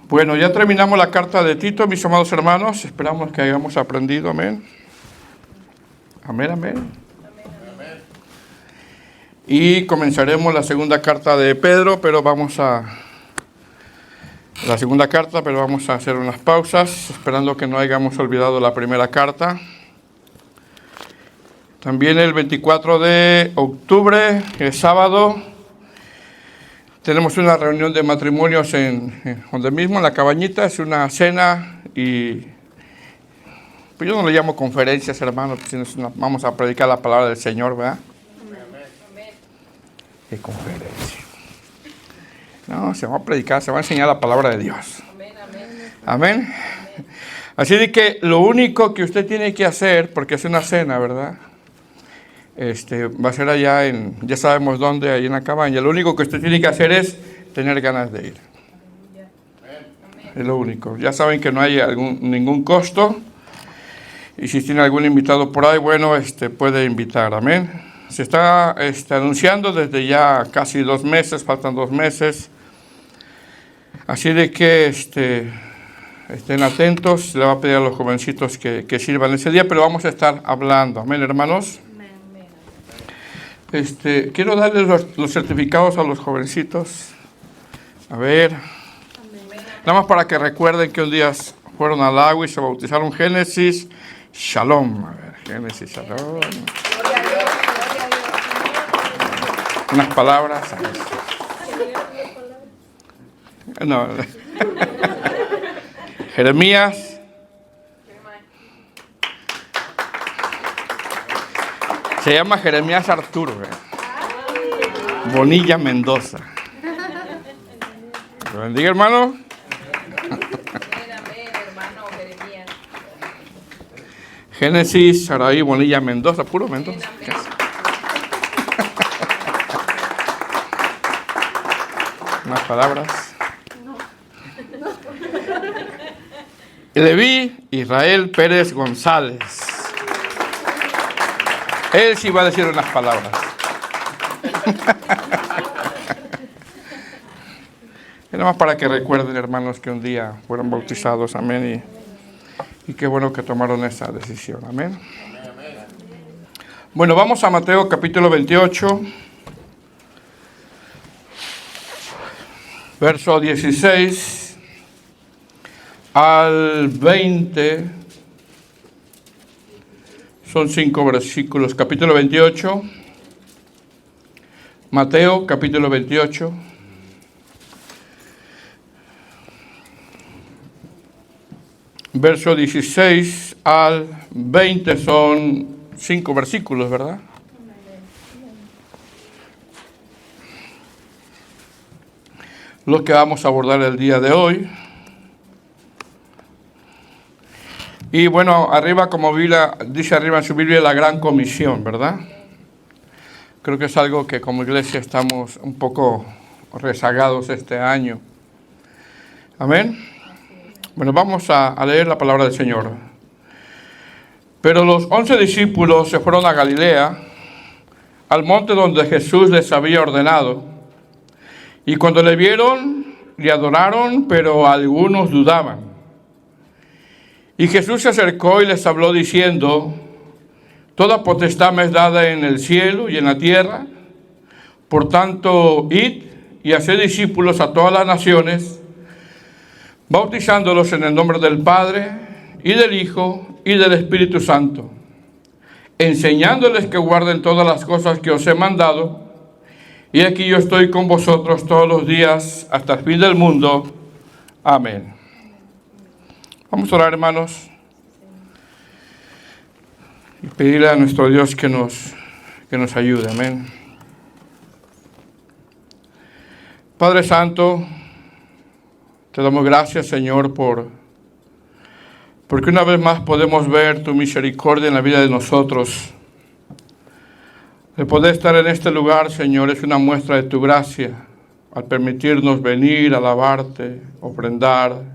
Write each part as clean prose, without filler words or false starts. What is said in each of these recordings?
Bueno, ya terminamos la carta de Tito, mis amados hermanos. Esperamos que hayamos aprendido. Amén. Amén, amén. Y comenzaremos la segunda carta de Pedro, pero vamos a hacer unas pausas, esperando que no hayamos olvidado la primera carta. También el 24 de octubre, el sábado, tenemos una reunión de matrimonios en donde mismo, en la cabañita. Es una cena y pues yo no le llamo conferencias, hermanos, vamos a predicar la palabra del Señor, ¿verdad? Amén. ¿Qué conferencia? No, se va a predicar, se va a enseñar la palabra de Dios. Amén. Así de que lo único que usted tiene que hacer, porque es una cena, ¿verdad? Va a ser allá ya sabemos dónde, ahí en la cabaña. Lo único que usted tiene que hacer es tener ganas de ir. Es lo único. Ya saben que no hay ningún costo. Y si tiene algún invitado por ahí, bueno, puede invitar. Amén. Se está anunciando desde ya casi 2 meses, faltan 2 meses. Así de que estén atentos. Le va a pedir a los jovencitos que sirvan ese día, pero vamos a estar hablando. Amén, hermanos. Quiero darles los certificados a los jovencitos. A ver. Nada más para que recuerden que un día fueron al agua y se bautizaron. Génesis, Shalom. A ver, Génesis, Shalom. Unas palabras. No. Jeremías. Se llama Jeremías Arturo. Bonilla Mendoza. ¿Lo bendiga, hermano? Génesis, Saraí, Bonilla Mendoza, puro Mendoza. Unas palabras. Leví, Israel Pérez González. Él sí va a decir unas palabras. Nada más para que recuerden, hermanos, que un día fueron bautizados. Amén. Y qué bueno que tomaron esa decisión. Amén. Bueno, vamos a Mateo capítulo 28. Verso 16 al 20. Son 5 versículos. Capítulo 28. Mateo, capítulo 28. Verso 16 al 20 son 5 versículos, ¿verdad? Lo que vamos a abordar el día de hoy. Y bueno, arriba, como dice arriba en su Biblia, la gran comisión, ¿verdad? Creo que es algo que como iglesia estamos un poco rezagados este año. Amén. Bueno, vamos a leer la palabra del Señor. Pero los 11 discípulos se fueron a Galilea, al monte donde Jesús les había ordenado. Y cuando le vieron, le adoraron, pero algunos dudaban. Y Jesús se acercó y les habló diciendo: toda potestad me es dada en el cielo y en la tierra. Por tanto, id y haced discípulos a todas las naciones, bautizándolos en el nombre del Padre, y del Hijo, y del Espíritu Santo, enseñándoles que guarden todas las cosas que os he mandado. Y aquí yo estoy con vosotros todos los días hasta el fin del mundo. Amén. Vamos a orar, hermanos, y pedirle a nuestro Dios que nos ayude. Amén. Padre Santo, te damos gracias, Señor, porque una vez más podemos ver tu misericordia en la vida de nosotros. El poder estar en este lugar, Señor, es una muestra de tu gracia, al permitirnos venir, alabarte, ofrendar,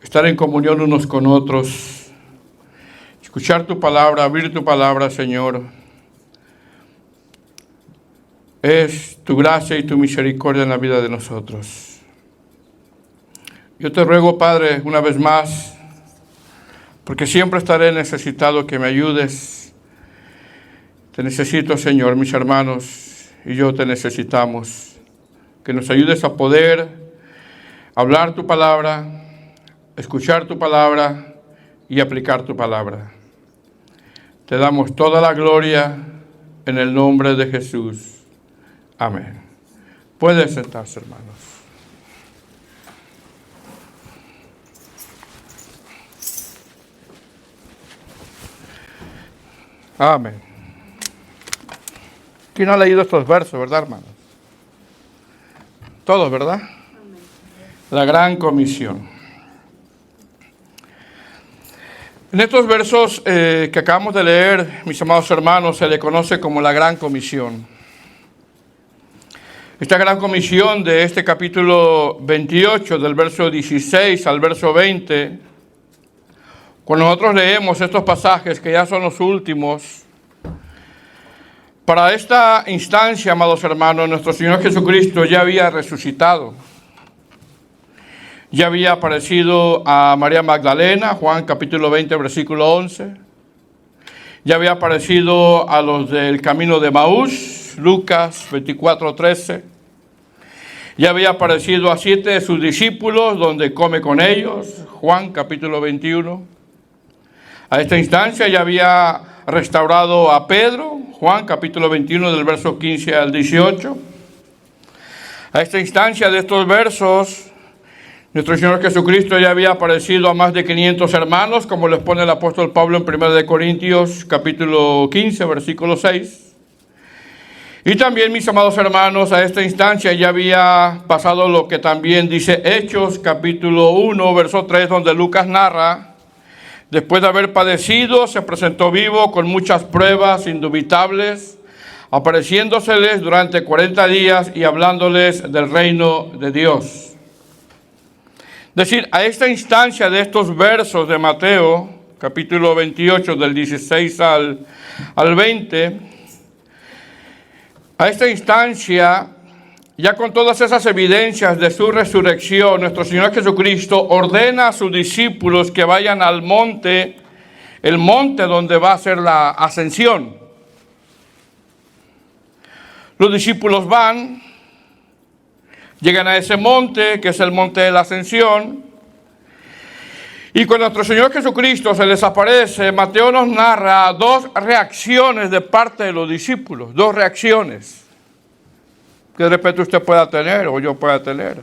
estar en comunión unos con otros, escuchar tu palabra, abrir tu palabra, Señor. Es tu gracia y tu misericordia en la vida de nosotros. Yo te ruego, Padre, una vez más, porque siempre estaré necesitado que me ayudes. Te necesito, Señor, mis hermanos y yo te necesitamos. Que nos ayudes a poder hablar tu palabra, escuchar tu palabra y aplicar tu palabra. Te damos toda la gloria en el nombre de Jesús. Amén. Pueden sentarse, hermanos. Amén. ¿Quién ha leído estos versos, verdad, hermanos? Todos, ¿verdad? Amén. La gran comisión. En estos versos que acabamos de leer, mis amados hermanos, se le conoce como la gran comisión. Esta gran comisión de este capítulo 28, del verso 16 al verso 20, cuando nosotros leemos estos pasajes, que ya son los últimos, para esta instancia, amados hermanos, nuestro Señor Jesucristo ya había resucitado. Ya había aparecido a María Magdalena, Juan capítulo 20, versículo 11. Ya había aparecido a los del camino de Maús, Lucas 24, 13. Ya había aparecido a 7 de sus discípulos, donde come con ellos, Juan capítulo 21. A esta instancia ya había restaurado a Pedro, Juan capítulo 21, del verso 15 al 18. A esta instancia de estos versos, nuestro Señor Jesucristo ya había aparecido a más de 500 hermanos, como les pone el apóstol Pablo en 1 Corintios capítulo 15, versículo 6. Y también, mis amados hermanos, a esta instancia ya había pasado lo que también dice Hechos capítulo 1, verso 3, donde Lucas narra: después de haber padecido, se presentó vivo con muchas pruebas indubitables, apareciéndoseles durante 40 días y hablándoles del reino de Dios. Es decir, a esta instancia de estos versos de Mateo, capítulo 28, del 16 al 20, a esta instancia, ya con todas esas evidencias de su resurrección, nuestro Señor Jesucristo ordena a sus discípulos que vayan al monte, el monte donde va a ser la ascensión. Los discípulos van, llegan a ese monte, que es el monte de la ascensión, y cuando nuestro Señor Jesucristo se les aparece, Mateo nos narra dos reacciones de parte de los discípulos, dos reacciones que de repente usted pueda tener o yo pueda tener.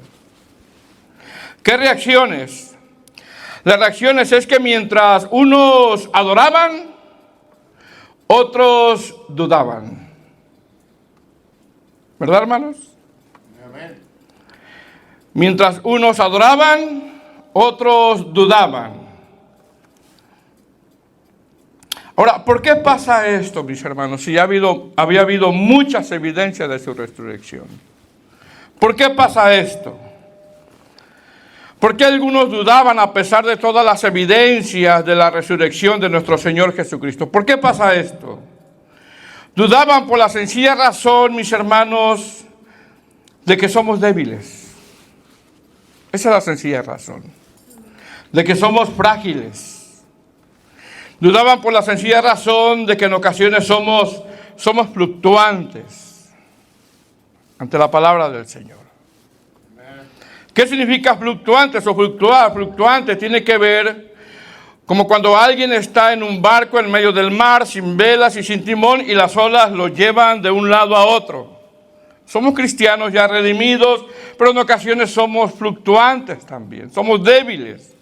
¿Qué reacciones? Las reacciones es que mientras unos adoraban, otros dudaban. ¿Verdad, hermanos? Amén. Mientras unos adoraban, otros dudaban. Ahora, ¿por qué pasa esto, mis hermanos? Si había habido muchas evidencias de su resurrección. ¿Por qué pasa esto? ¿Por qué algunos dudaban a pesar de todas las evidencias de la resurrección de nuestro Señor Jesucristo? ¿Por qué pasa esto? Dudaban por la sencilla razón, mis hermanos, de que somos débiles. Esa es la sencilla razón. De que somos frágiles. Dudaban por la sencilla razón de que en ocasiones somos fluctuantes ante la palabra del Señor. ¿Qué significa fluctuantes o fluctuar? Fluctuante tiene que ver como cuando alguien está en un barco en medio del mar, sin velas y sin timón, y las olas lo llevan de un lado a otro. Somos cristianos ya redimidos, pero en ocasiones somos fluctuantes también, somos débiles.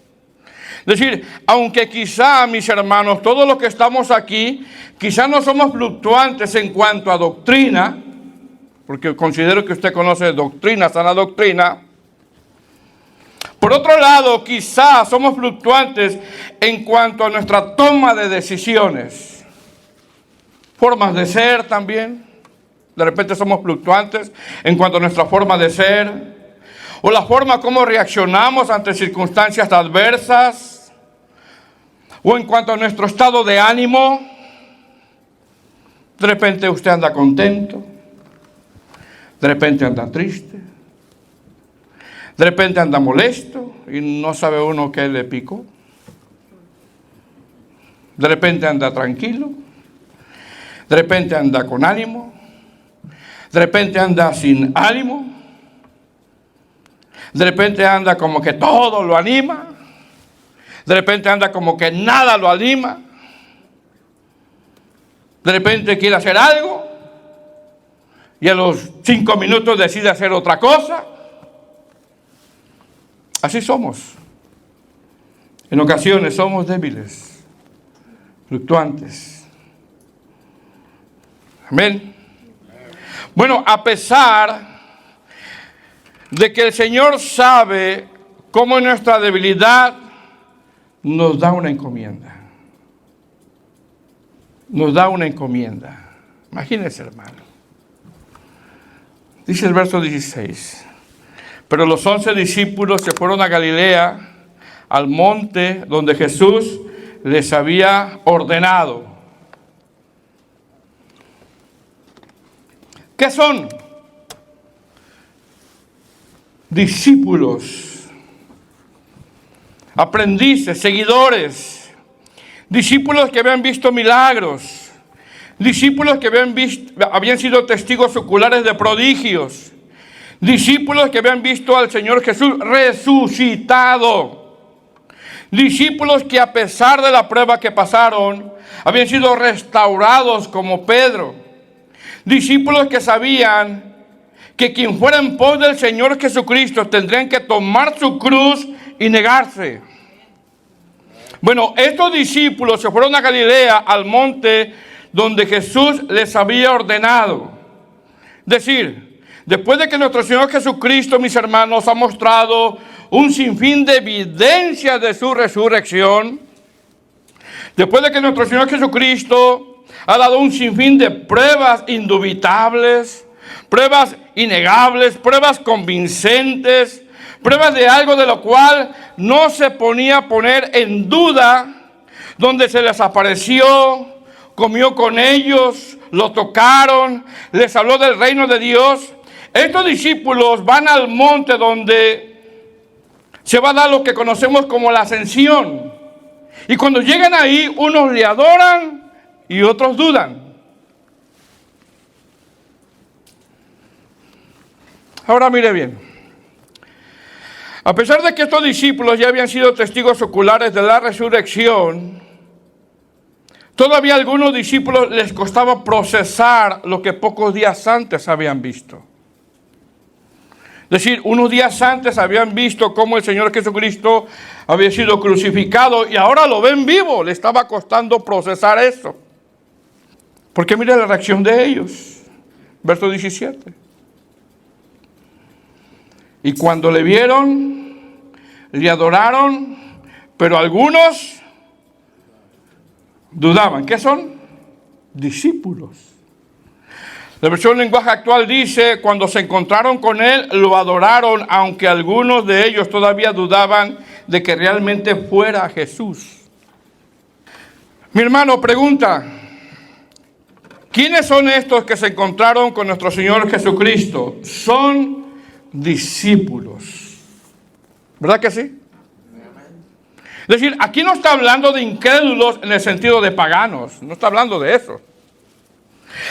Es decir, aunque quizá, mis hermanos, todos los que estamos aquí, quizá no somos fluctuantes en cuanto a doctrina, porque considero que usted conoce doctrina, sana doctrina. Por otro lado, quizá somos fluctuantes en cuanto a nuestra toma de decisiones, formas de ser también. De repente somos fluctuantes en cuanto a nuestra forma de ser, o la forma como reaccionamos ante circunstancias adversas, o en cuanto a nuestro estado de ánimo. De repente usted anda contento, de repente anda triste, de repente anda molesto, y no sabe uno qué le picó. De repente anda tranquilo, de repente anda con ánimo, de repente anda sin ánimo, de repente anda como que todo lo anima, de repente anda como que nada lo anima, de repente quiere hacer algo y a los 5 minutos decide hacer otra cosa. Así somos. En ocasiones somos débiles, fluctuantes. Amén. Bueno, a pesar de que el Señor sabe cómo en nuestra debilidad nos da una encomienda. Nos da una encomienda. Imagínense, hermano. Dice el verso 16. Pero los 11 discípulos se fueron a Galilea, al monte donde Jesús les había ordenado. ¿Qué son? Discípulos, aprendices, seguidores, discípulos que habían visto milagros, discípulos que habían sido testigos oculares de prodigios, discípulos que habían visto al Señor Jesús resucitado, discípulos que a pesar de la prueba que pasaron, habían sido restaurados como Pedro, discípulos que sabían que quien fuera en pos del Señor Jesucristo tendrían que tomar su cruz y negarse. Bueno, estos discípulos se fueron a Galilea, al monte donde Jesús les había ordenado. Es decir, después de que nuestro Señor Jesucristo, mis hermanos, ha mostrado un sinfín de evidencias de su resurrección, después de que nuestro Señor Jesucristo ha dado un sinfín de pruebas indubitables, pruebas innegables, pruebas convincentes, pruebas de algo de lo cual no se ponía a poner en duda, donde se les apareció, comió con ellos, lo tocaron, les habló del reino de Dios. Estos discípulos van al monte donde se va a dar lo que conocemos como la ascensión. Y cuando llegan ahí, unos le adoran y otros dudan. Ahora mire bien. A pesar de que estos discípulos ya habían sido testigos oculares de la resurrección, todavía a algunos discípulos les costaba procesar lo que pocos días antes habían visto. Es decir, unos días antes habían visto cómo el Señor Jesucristo había sido crucificado y ahora lo ven vivo. Le estaba costando procesar eso. Porque mire la reacción de ellos. Verso 17. Y cuando le vieron, le adoraron, pero algunos dudaban. ¿Qué son? Discípulos. La versión lenguaje actual dice, cuando se encontraron con él, lo adoraron, aunque algunos de ellos todavía dudaban de que realmente fuera Jesús. Mi hermano pregunta, ¿quiénes son estos que se encontraron con nuestro Señor Jesucristo? Son discípulos. ¿Verdad que sí? Es decir, aquí no está hablando de incrédulos en el sentido de paganos, no está hablando de eso.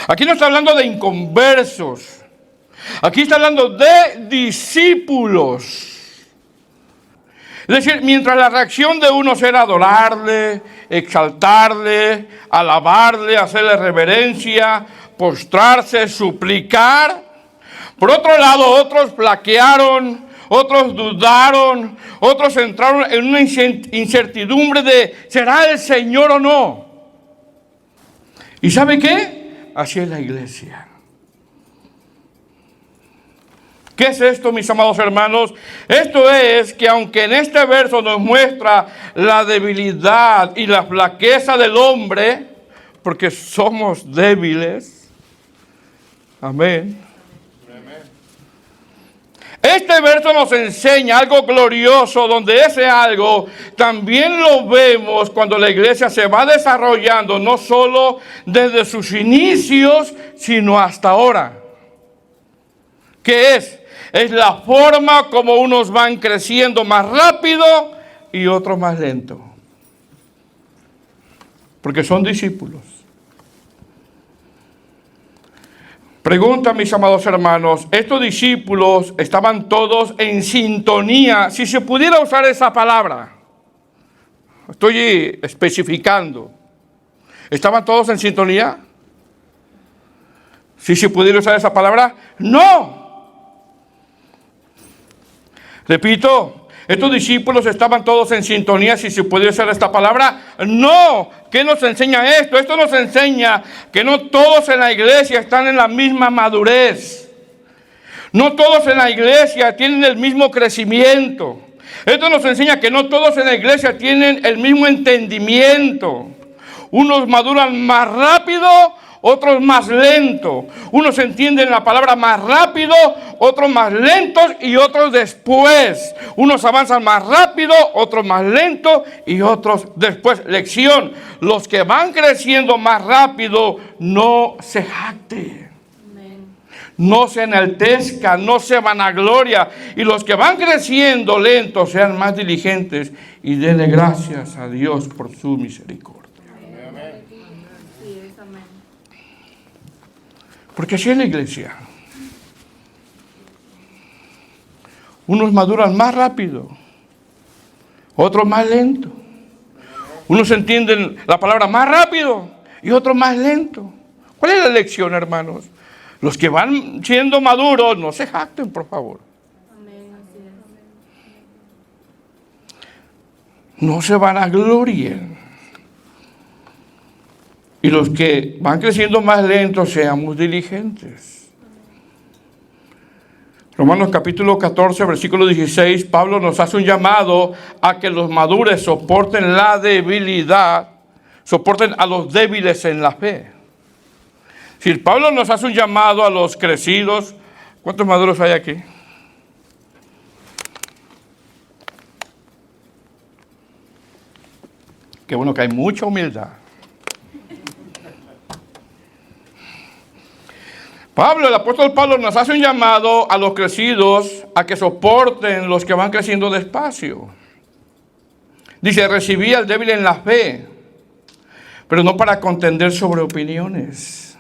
Aquí no está hablando de inconversos, aquí está hablando de discípulos. Es decir, mientras la reacción de unos era adorarle, exaltarle, alabarle, hacerle reverencia, postrarse, suplicar, por otro lado otros flaquearon, otros dudaron, otros entraron en una incertidumbre de ¿será el Señor o no? ¿Y sabe qué? Así es la iglesia. ¿Qué es esto, mis amados hermanos? Esto es que aunque en este verso nos muestra la debilidad y la flaqueza del hombre, porque somos débiles, amén. Este verso nos enseña algo glorioso, donde ese algo también lo vemos cuando la iglesia se va desarrollando, no solo desde sus inicios, sino hasta ahora. ¿Qué es? es la forma como unos van creciendo más rápido y otros más lento. Porque son discípulos. Pregunta, mis amados hermanos, ¿estos discípulos estaban todos en sintonía? Si se pudiera usar esa palabra, estoy especificando, ¿estaban todos en sintonía? Si se pudiera usar esa palabra, no. Repito, ¿estos discípulos estaban todos en sintonía si se pudiera usar esta palabra? No. ¿Qué nos enseña esto? Esto nos enseña que no todos en la iglesia están en la misma madurez. No todos en la iglesia tienen el mismo crecimiento. Esto nos enseña que no todos en la iglesia tienen el mismo entendimiento. Unos maduran más rápido, otros más lento. Unos entienden la palabra más rápido, otros más lentos y otros después. Unos avanzan más rápido, otros más lento y otros después. Lección: los que van creciendo más rápido no se jacten. No se enaltezca, no se vanagloria. Y los que van creciendo lentos sean más diligentes y denle gracias a Dios por su misericordia. Porque así es la iglesia. Unos maduran más rápido, otros más lento. Unos entienden la palabra más rápido y otros más lento. ¿Cuál es la lección, hermanos? Los que van siendo maduros, no se jacten, por favor. No se vanaglorien. Y los que van creciendo más lentos, seamos diligentes. Romanos capítulo 14, versículo 16, Pablo nos hace un llamado a que los maduros soporten la debilidad, soporten a los débiles en la fe. Si Pablo nos hace un llamado a los crecidos, ¿cuántos maduros hay aquí? Qué bueno que hay mucha humildad. Pablo, el apóstol Pablo, nos hace un llamado a los crecidos a que soporten los que van creciendo despacio. Dice, recibí al débil en la fe, pero no para contender sobre opiniones.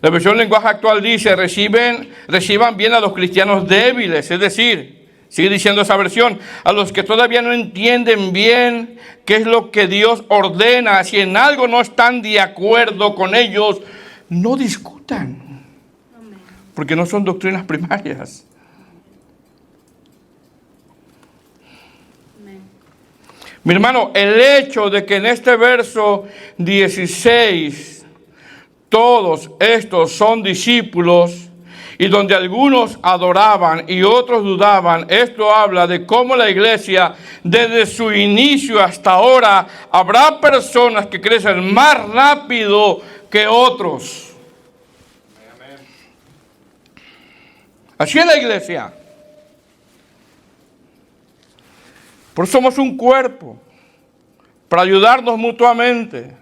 La versión lenguaje actual dice, reciban bien a los cristianos débiles, es decir, sigue diciendo esa versión, a los que todavía no entienden bien qué es lo que Dios ordena, si en algo no están de acuerdo con ellos, no discutan, porque no son doctrinas primarias. Mi hermano, el hecho de que en este verso 16 todos estos son discípulos y donde algunos adoraban y otros dudaban, esto habla de cómo la iglesia desde su inicio hasta ahora habrá personas que crecen más rápido que otros. Así es la iglesia. Por eso somos un cuerpo, para ayudarnos mutuamente.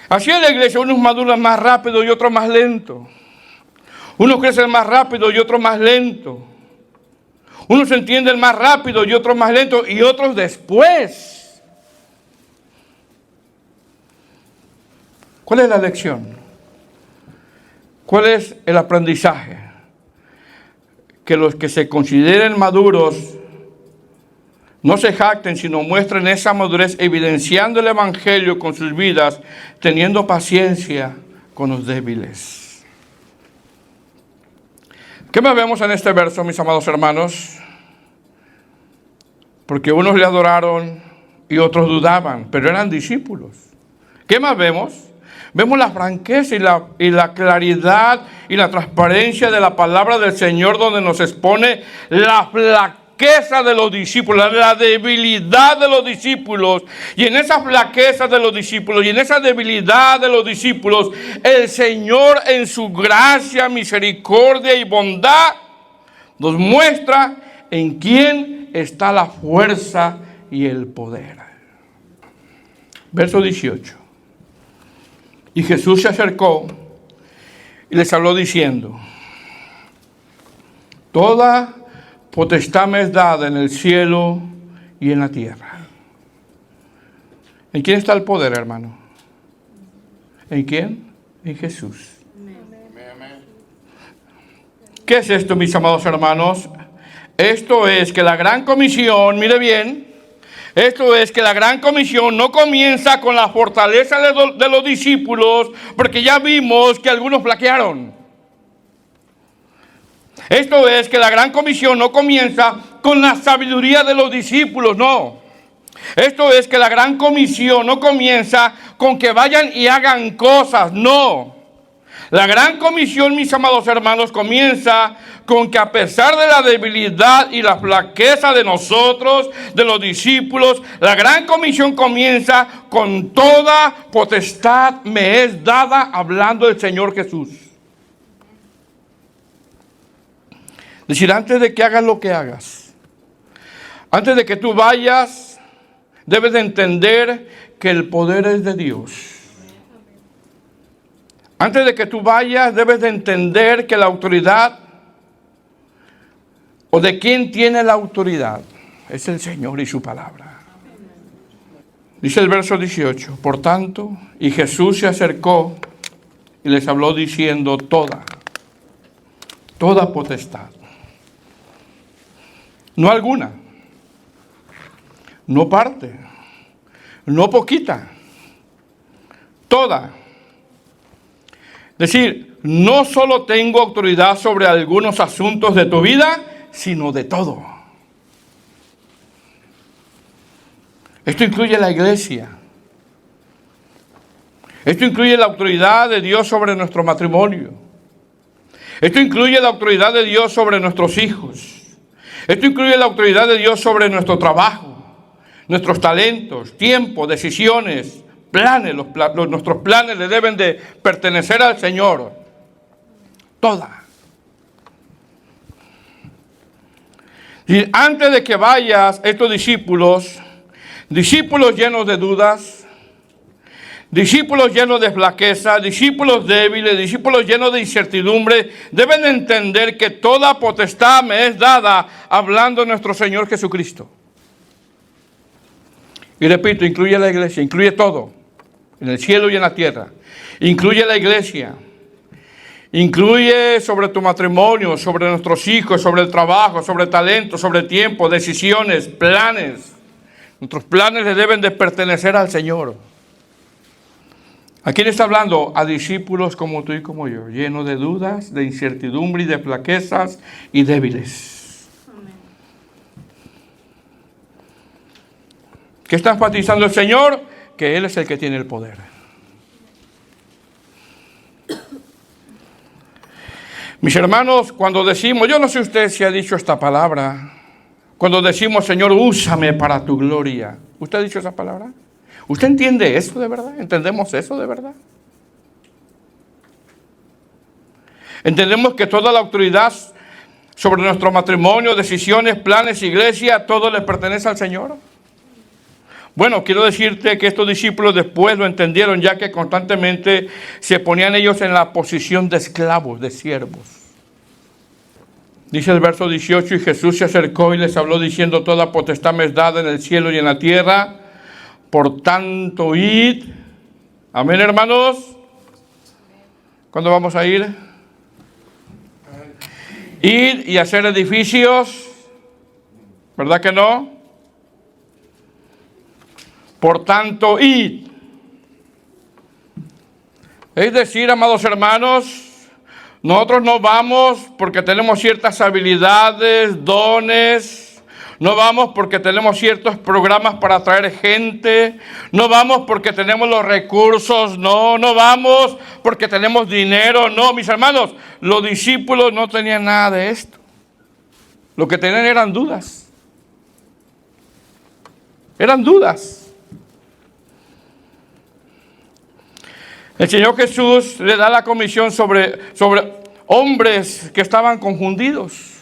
Así es la iglesia, unos maduran más rápido y otros más lento. Unos crecen más rápido y otros más lento. Unos entienden más rápido y otros más lento y otros después. ¿Cuál es la lección? ¿Cuál es el aprendizaje? Que los que se consideren maduros no se jacten, sino muestren esa madurez evidenciando el evangelio con sus vidas, teniendo paciencia con los débiles. ¿Qué más vemos en este verso, mis amados hermanos? Porque unos le adoraron y otros dudaban, pero eran discípulos. ¿Qué más vemos? Vemos la franqueza y la claridad y la transparencia de la palabra del Señor, donde nos expone la flaqueza de los discípulos, la debilidad de los discípulos. Y en esa flaqueza de los discípulos y en esa debilidad de los discípulos, el Señor en su gracia, misericordia y bondad nos muestra en quién está la fuerza y el poder. Verso 18. Y Jesús se acercó y les habló diciendo, Toda potestad me es dada en el cielo y en la tierra. ¿En quién está el poder, hermano? ¿En quién? En Jesús. ¿Qué es esto, mis amados hermanos? Esto es que la gran comisión, mire bien, esto es que la gran comisión no comienza con la fortaleza de los discípulos, porque ya vimos que algunos flaquearon. Esto es que la gran comisión no comienza con la sabiduría de los discípulos, no. Esto es que la gran comisión no comienza con que vayan y hagan cosas, no. La gran comisión, mis amados hermanos, comienza con que a pesar de la debilidad y la flaqueza de nosotros, de los discípulos, la gran comisión comienza con toda potestad me es dada, hablando del Señor Jesús. Es decir, antes de que hagas lo que hagas, antes de que tú vayas, debes de entender que el poder es de Dios. Antes de que tú vayas, debes de entender que la autoridad, o de quién tiene la autoridad, es el Señor y su palabra. Dice el verso 18, por tanto, y Jesús se acercó y les habló diciendo toda potestad. No alguna, no parte, no poquita, toda. Es decir, no solo tengo autoridad sobre algunos asuntos de tu vida, sino de todo. Esto incluye la iglesia. Esto incluye la autoridad de Dios sobre nuestro matrimonio. Esto incluye la autoridad de Dios sobre nuestros hijos. Esto incluye la autoridad de Dios sobre nuestro trabajo, nuestros talentos, tiempo, decisiones, planes. Nuestros planes le deben de pertenecer al Señor. Toda. Y antes de que vayas, estos discípulos llenos de dudas, discípulos llenos de flaqueza, discípulos débiles, discípulos llenos de incertidumbre, deben entender que toda potestad me es dada, hablando de nuestro Señor Jesucristo. Y repito, incluye la iglesia, incluye todo, en el cielo y en la tierra. Incluye la iglesia, incluye sobre tu matrimonio, sobre nuestros hijos, sobre el trabajo, sobre talento, sobre tiempo, decisiones, planes. Nuestros planes le deben de pertenecer al Señor. ¿A quién está hablando? A discípulos como tú y como yo, llenos de dudas, de incertidumbre y de flaquezas y débiles. ¿Qué está enfatizando el Señor? Que Él es el que tiene el poder. Mis hermanos, cuando decimos, yo no sé usted si ha dicho esta palabra, cuando decimos, Señor, úsame para tu gloria, ¿usted ha dicho esa palabra? ¿Usted entiende eso de verdad? ¿Entendemos eso de verdad? ¿Entendemos que toda la autoridad sobre nuestro matrimonio, decisiones, planes, iglesia, todo le pertenece al Señor? Bueno, quiero decirte que estos discípulos después lo entendieron, ya que constantemente se ponían ellos en la posición de esclavos, de siervos. Dice el verso 18, y Jesús se acercó y les habló diciendo, toda potestad me es dada en el cielo y en la tierra, por tanto id. Amén, hermanos. ¿Cuándo vamos a ir? Ir y hacer edificios, ¿verdad que no? Por tanto, id. Es decir, amados hermanos, nosotros no vamos porque tenemos ciertas habilidades, dones, no vamos porque tenemos ciertos programas para atraer gente, no vamos porque tenemos los recursos, no vamos porque tenemos dinero, no, mis hermanos, los discípulos no tenían nada de esto. Lo que tenían eran dudas. Eran dudas. El Señor Jesús le da la comisión sobre hombres que estaban confundidos.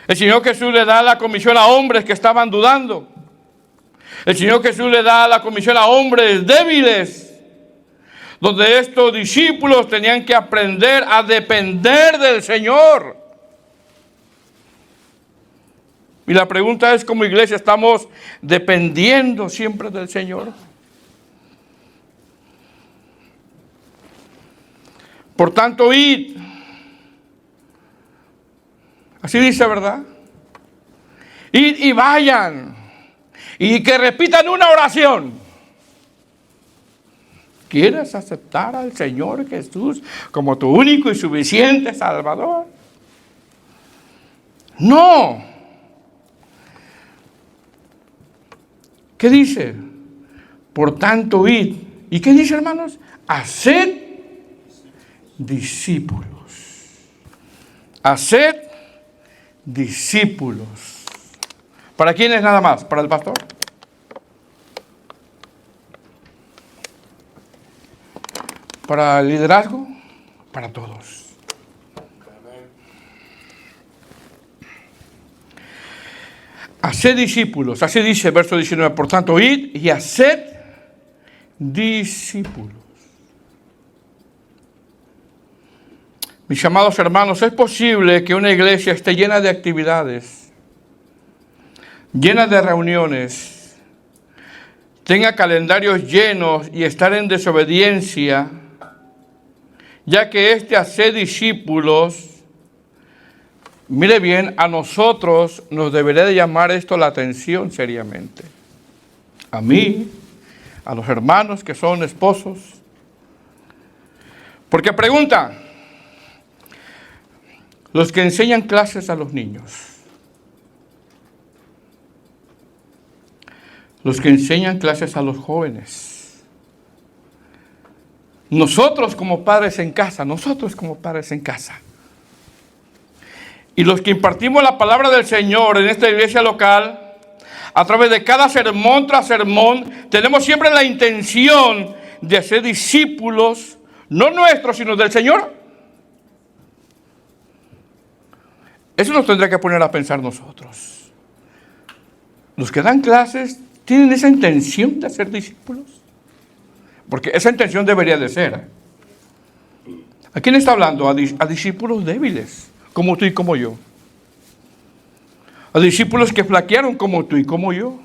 El Señor Jesús le da la comisión a hombres que estaban dudando. El Señor Jesús le da la comisión a hombres débiles, donde estos discípulos tenían que aprender a depender del Señor. Y la pregunta es, ¿como iglesia estamos dependiendo siempre del Señor? Por tanto, id. Así dice, ¿verdad? Id y vayan. Y que repitan una oración. ¿Quieres aceptar al Señor Jesús como tu único y suficiente Salvador? No. ¿Qué dice? Por tanto, id. ¿Y qué dice, hermanos? Haced discípulos. Haced discípulos. ¿Para quién es nada más? ¿Para el pastor? ¿Para el liderazgo? Para todos. Haced discípulos. Así dice verso 19. Por tanto, id y haced discípulos. Mis amados hermanos, es posible que una iglesia esté llena de actividades, llena de reuniones, tenga calendarios llenos y estar en desobediencia, ya que hacer discípulos, mire bien, a nosotros nos debería de llamar esto la atención seriamente. A mí, a los hermanos que son esposos. Porque pregunta, los que enseñan clases a los niños, los que enseñan clases a los jóvenes, nosotros como padres en casa, y los que impartimos la palabra del Señor en esta iglesia local, a través de cada sermón tras sermón, tenemos siempre la intención de hacer discípulos, no nuestros, sino del Señor. Eso nos tendrá que poner a pensar nosotros. Los que dan clases tienen esa intención de hacer discípulos, porque esa intención debería de ser. ¿A quién está hablando? A discípulos débiles, como tú y como yo. A discípulos que flaquearon como tú y como yo.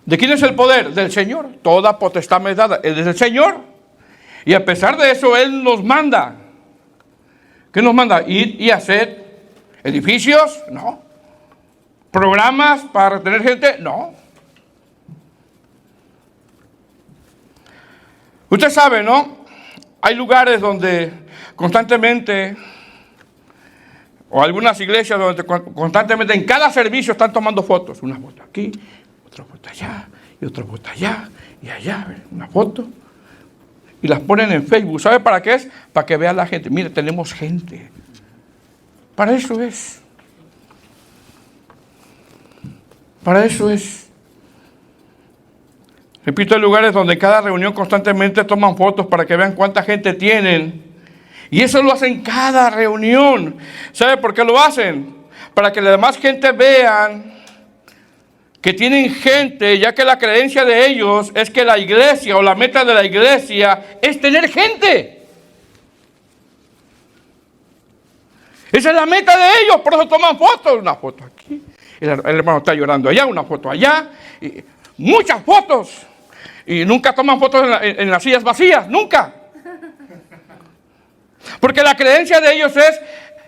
¿De quién es el poder? Del Señor. Toda potestad me es dada. Es del Señor. Y a pesar de eso, Él nos manda. ¿Qué nos manda? Ir y hacer edificios, no. Programas para retener gente, no. Usted sabe, ¿no? Hay lugares donde constantemente, o algunas iglesias donde constantemente en cada servicio están tomando fotos. Una foto aquí, otra foto allá, y otra foto allá, y allá, una foto. Y las ponen en Facebook. ¿Sabe para qué es? Para que vea la gente. Mire, tenemos gente. Para eso es. Para eso es. Repito, hay lugares donde en cada reunión constantemente toman fotos para que vean cuánta gente tienen. Y eso lo hacen cada reunión. ¿Sabe por qué lo hacen? Para que la demás gente vean que tienen gente, ya que la creencia de ellos es que la iglesia o la meta de la iglesia es tener gente. Esa es la meta de ellos, por eso toman fotos. Una foto aquí, el hermano está llorando allá, una foto allá, y muchas fotos. Y nunca toman fotos en las sillas vacías, nunca. Porque la creencia de ellos es,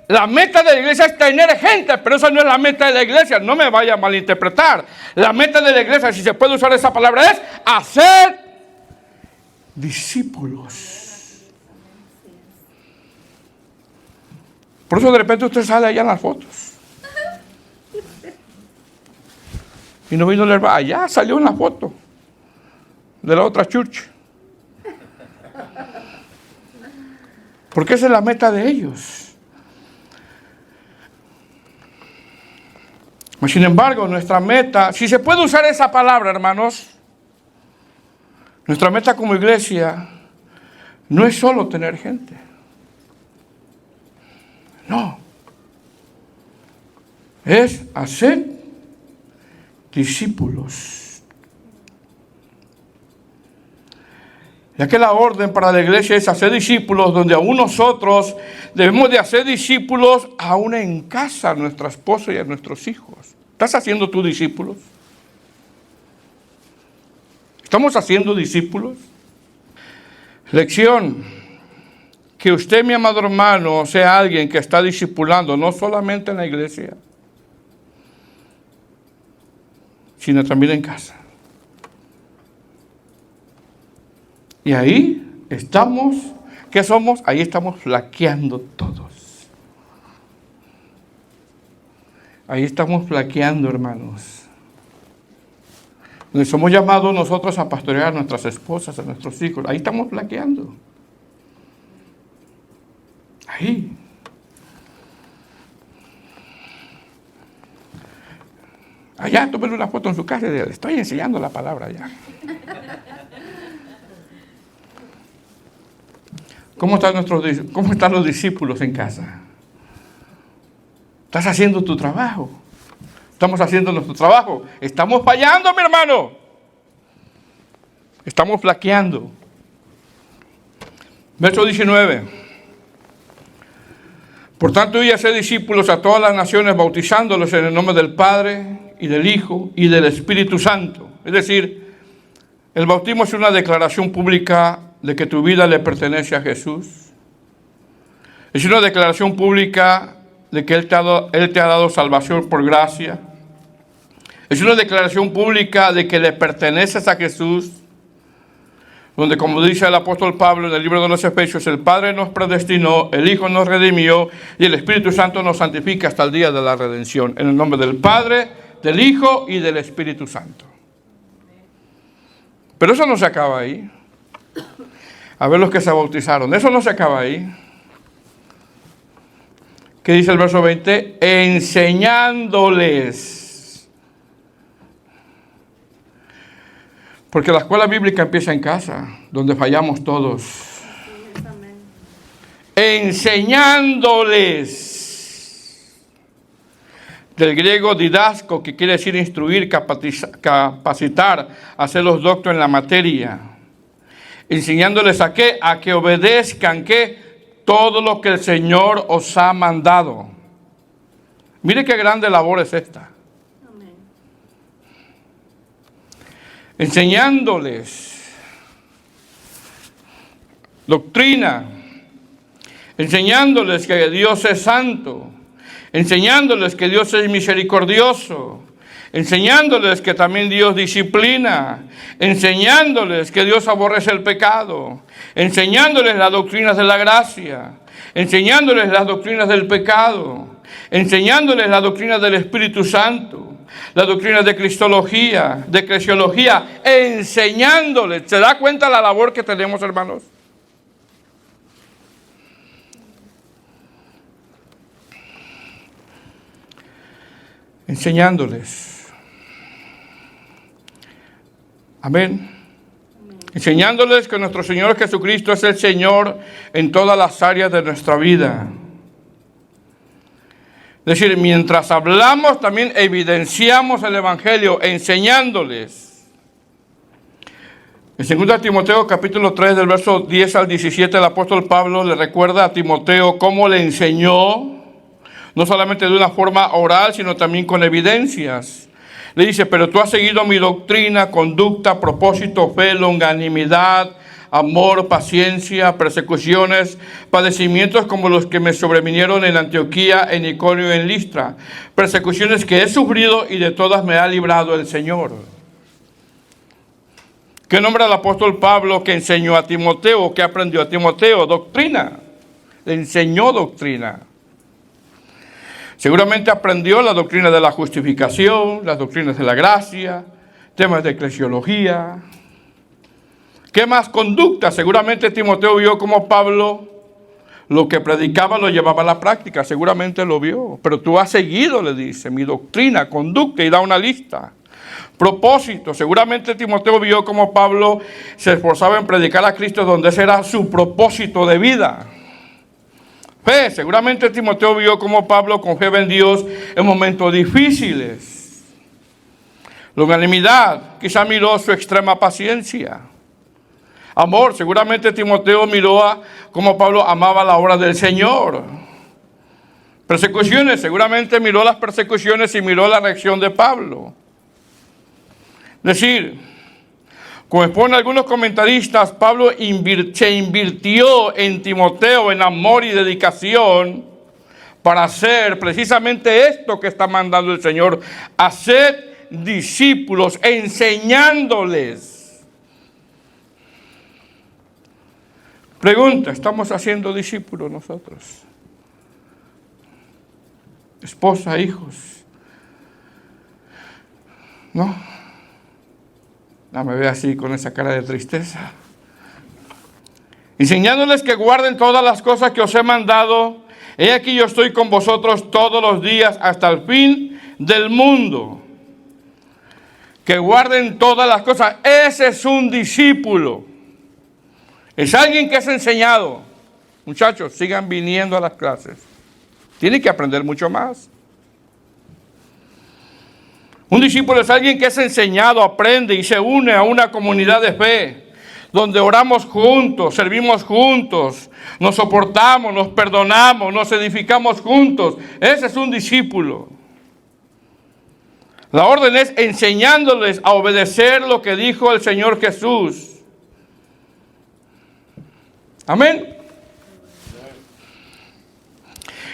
la meta de la iglesia es tener gente, pero esa no es la meta de la iglesia, no me vaya a malinterpretar. La meta de la iglesia, si se puede usar esa palabra, es hacer discípulos. Por eso de repente usted sale allá en las fotos. Y no vino el hermano, allá salió en la foto de la otra church. Porque esa es la meta de ellos. Sin embargo, nuestra meta, si se puede usar esa palabra, hermanos, nuestra meta como iglesia no es solo tener gente. No. Es hacer discípulos. Ya que la orden para la iglesia es hacer discípulos, donde aún nosotros debemos de hacer discípulos aún en casa, a nuestra esposa y a nuestros hijos. ¿Estás haciendo tus discípulos? ¿Estamos haciendo discípulos? Lección: que usted, mi amado hermano, sea alguien que está discipulando, no solamente en la iglesia, sino también en casa. Y ahí estamos, ¿qué somos? Ahí estamos flaqueando todos. Ahí estamos flaqueando, hermanos. Donde somos llamados nosotros a pastorear a nuestras esposas, a nuestros hijos. Ahí estamos flaqueando. Ahí. Allá, tómale una foto en su casa y le estoy enseñando la palabra allá. ¿Cómo están los discípulos en casa? ¿Estás haciendo tu trabajo? ¿Estamos haciendo nuestro trabajo? Estamos fallando, mi hermano. Estamos flaqueando. Verso 19. Por tanto, y hacer discípulos a todas las naciones, bautizándolos en el nombre del Padre y del Hijo y del Espíritu Santo. Es decir, el bautismo es una declaración pública de que tu vida le pertenece a Jesús. Es una declaración pública de que Él te ha dado salvación por gracia. Es una declaración pública de que le perteneces a Jesús, donde, como dice el apóstol Pablo en el libro de los Efesios, el Padre nos predestinó, el Hijo nos redimió y el Espíritu Santo nos santifica hasta el día de la redención. En el nombre del Padre, del Hijo y del Espíritu Santo. Pero eso no se acaba ahí. A ver los que se bautizaron. Eso no se acaba ahí. ¿Qué dice el verso 20? Enseñándoles. Porque la escuela bíblica empieza en casa, donde fallamos todos. Enseñándoles. Del griego didasco, que quiere decir instruir, capacitar, hacerlos doctos en la materia. Enseñándoles a qué, a que obedezcan qué, todo lo que el Señor os ha mandado. Mire qué grande labor es esta. Amén. Enseñándoles doctrina, enseñándoles que Dios es santo, enseñándoles que Dios es misericordioso, enseñándoles que también Dios disciplina, enseñándoles que Dios aborrece el pecado, enseñándoles las doctrinas de la gracia, enseñándoles las doctrinas del pecado, enseñándoles las doctrinas del Espíritu Santo, las doctrinas de cristología, de eclesiología, enseñándoles. ¿Se da cuenta la labor que tenemos, hermanos? Enseñándoles. Amén. Enseñándoles que nuestro Señor Jesucristo es el Señor en todas las áreas de nuestra vida. Es decir, mientras hablamos, también evidenciamos el Evangelio, enseñándoles. En 2 Timoteo capítulo 3, del verso 10 al 17, el apóstol Pablo le recuerda a Timoteo cómo le enseñó, no solamente de una forma oral, sino también con evidencias. Le dice, pero tú has seguido mi doctrina, conducta, propósito, fe, longanimidad, amor, paciencia, persecuciones, padecimientos como los que me sobrevinieron en Antioquía, en Iconio y en Listra. Persecuciones que he sufrido y de todas me ha librado el Señor. ¿Qué nombra el apóstol Pablo que enseñó a Timoteo? ¿Qué aprendió a Timoteo? Doctrina. Le enseñó doctrina. Seguramente aprendió la doctrina de la justificación, las doctrinas de la gracia, temas de eclesiología. ¿Qué más? Conducta. Seguramente Timoteo vio como Pablo lo que predicaba lo llevaba a la práctica. Seguramente lo vio. Pero tú has seguido, le dice, mi doctrina, conducta, y da una lista. Propósito. Seguramente Timoteo vio como Pablo se esforzaba en predicar a Cristo, donde ese era su propósito de vida. Fe. Seguramente Timoteo vio como Pablo confiaba en Dios en momentos difíciles. Longanimidad. Quizá miró su extrema paciencia. amor. Seguramente Timoteo miró a cómo Pablo amaba la obra del Señor. Persecuciones, seguramente miró las persecuciones y miró la reacción de Pablo. Es decir, como exponen algunos comentaristas, Pablo se invirtió en Timoteo en amor y dedicación para hacer precisamente esto que está mandando el Señor, hacer discípulos, enseñándoles. Pregunta, ¿estamos haciendo discípulos nosotros? Esposa, hijos. ¿No? No me ve así con esa cara de tristeza. Enseñándoles que guarden todas las cosas que os he mandado. He aquí yo estoy con vosotros todos los días hasta el fin del mundo. Que guarden todas las cosas. Ese es un discípulo. Es alguien que es enseñado. Muchachos, sigan viniendo a las clases. Tienen que aprender mucho más. Un discípulo es alguien que es enseñado, aprende y se une a una comunidad de fe, donde oramos juntos, servimos juntos, nos soportamos, nos perdonamos, nos edificamos juntos. Ese es un discípulo. La orden es enseñándoles a obedecer lo que dijo el Señor Jesús. Amén.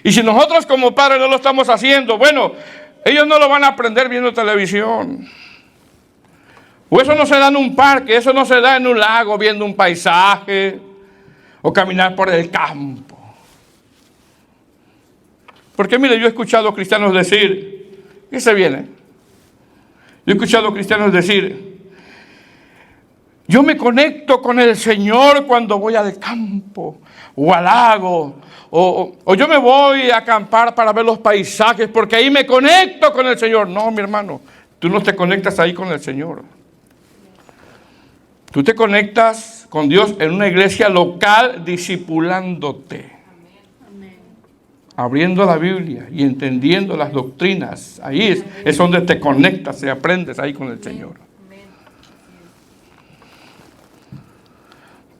Y si nosotros como padres no lo estamos haciendo, bueno, ellos no lo van a aprender viendo televisión. O eso no se da en un parque, eso no se da en un lago viendo un paisaje o caminar por el campo. Porque mire, yo he escuchado cristianos decir, ¿qué se viene? Yo he escuchado cristianos decir, yo me conecto con el Señor cuando voy al campo o al lago. O yo me voy a acampar para ver los paisajes porque ahí me conecto con el Señor. No, mi hermano, tú no te conectas ahí con el Señor. Tú te conectas con Dios en una iglesia local discipulándote. Abriendo la Biblia y entendiendo las doctrinas. Ahí es donde te conectas y aprendes ahí con el Señor.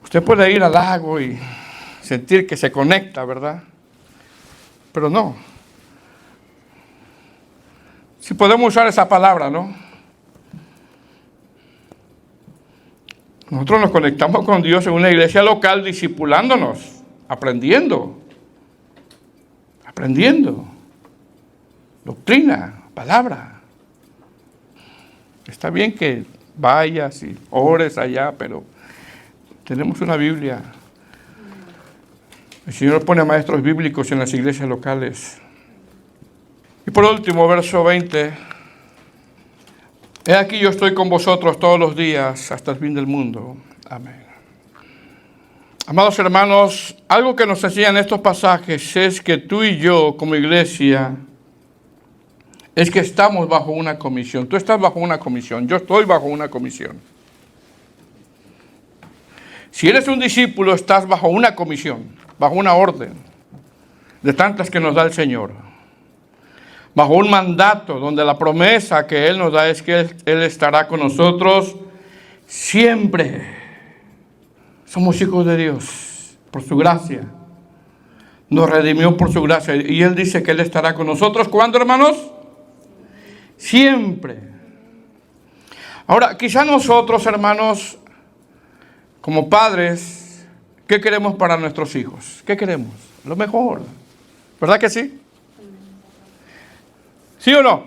Usted puede ir al lago y sentir que se conecta, ¿verdad? Pero no. Si podemos usar esa palabra, ¿no? Nosotros nos conectamos con Dios en una iglesia local discipulándonos, aprendiendo. Doctrina, palabra. Está bien que vayas y ores allá, pero tenemos una Biblia. El Señor pone a maestros bíblicos en las iglesias locales. Y por último, verso 20. He aquí yo estoy con vosotros todos los días hasta el fin del mundo. Amén. Amados hermanos, algo que nos enseñan estos pasajes es que tú y yo como iglesia, es que estamos bajo una comisión. Tú estás bajo una comisión, yo estoy bajo una comisión. Si eres un discípulo, estás bajo una comisión, bajo una orden de tantas que nos da el Señor. Bajo un mandato donde la promesa que Él nos da es que Él estará con nosotros siempre. Somos hijos de Dios por su gracia. Nos redimió por su gracia. Y Él dice que Él estará con nosotros. ¿Cuándo, hermanos? Siempre. Ahora, quizá nosotros, hermanos, como padres, ¿qué queremos para nuestros hijos? ¿Qué queremos? Lo mejor. ¿Verdad que sí? ¿Sí o no?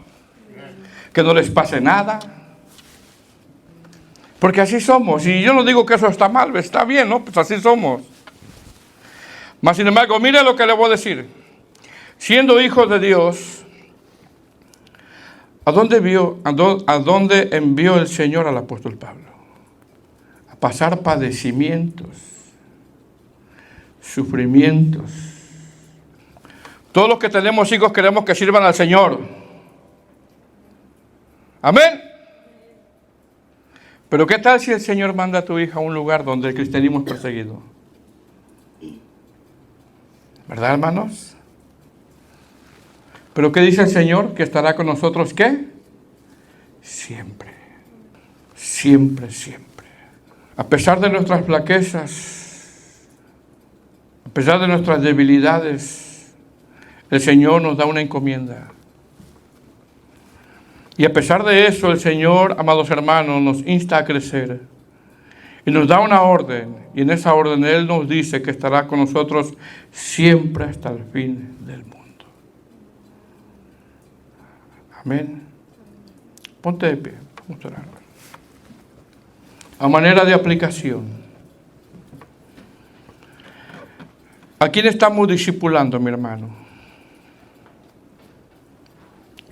Que no les pase nada. Porque así somos. Y yo no digo que eso está mal, está bien, ¿no? Pues así somos. Mas sin embargo, mire lo que le voy a decir. Siendo hijos de Dios, ¿a dónde envió el Señor al apóstol Pablo? A pasar padecimientos, sufrimientos. Todos los que tenemos hijos queremos que sirvan al Señor. Amén. Pero ¿qué tal si el Señor manda a tu hija a un lugar donde el cristianismo es perseguido? ¿Verdad, hermanos? ¿Pero qué dice el Señor? Que estará con nosotros, ¿qué? Siempre. Siempre, siempre. A pesar de nuestras flaquezas, a pesar de nuestras debilidades, el Señor nos da una encomienda. Y a pesar de eso, el Señor, amados hermanos, nos insta a crecer. Y nos da una orden. Y en esa orden Él nos dice que estará con nosotros siempre hasta el fin del mundo. Amén. Ponte de pie. Vamos a orar. A manera de aplicación. ¿A quién estamos discipulando, mi hermano?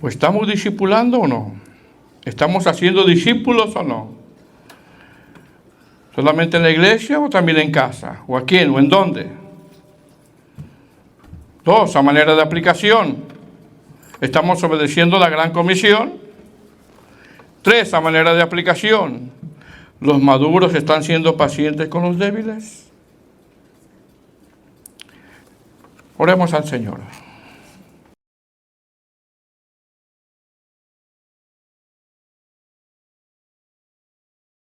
¿O estamos discipulando o no? ¿Estamos haciendo discípulos o no? ¿Solamente en la iglesia o también en casa? ¿O a quién? ¿O en dónde? Dos, a manera de aplicación. ¿Estamos obedeciendo la gran comisión? Tres, a manera de aplicación. ¿Los maduros están siendo pacientes con los débiles? Oremos al Señor.